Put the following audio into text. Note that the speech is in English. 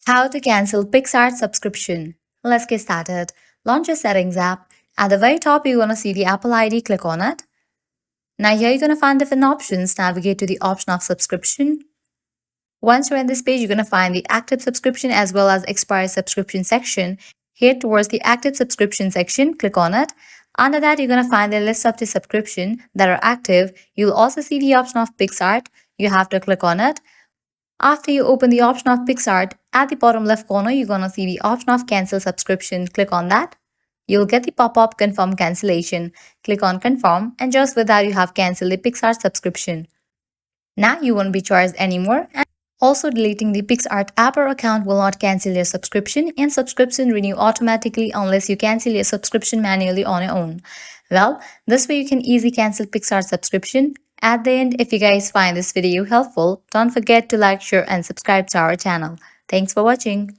How to cancel Picsart subscription. Let's get started. Launch your settings app. At the very top, you're going to see the Apple ID. Click on it. Now here you're going to find different options. Navigate to the option of subscription. Once you're in this page, you're going to find the active subscription as well as expired subscription section. Here towards the active subscription section, click on it. Under that, you're going to find the list of the subscription that are active. You'll also see the option of Picsart. You have to click on it. After you open the option of Picsart, at the bottom left corner, you're going to see the option of cancel subscription. Click on that. You'll get the pop-up confirm cancellation. Click on confirm, and just with that, you have canceled the Picsart subscription. Now you won't be charged anymore. And also, deleting the Picsart app or account will not cancel your subscription, and subscription renew automatically unless you cancel your subscription manually on your own. Well, this way you can easily cancel Picsart subscription. At the end, if you guys find this video helpful, don't forget to like, share and subscribe to our channel. Thanks for watching.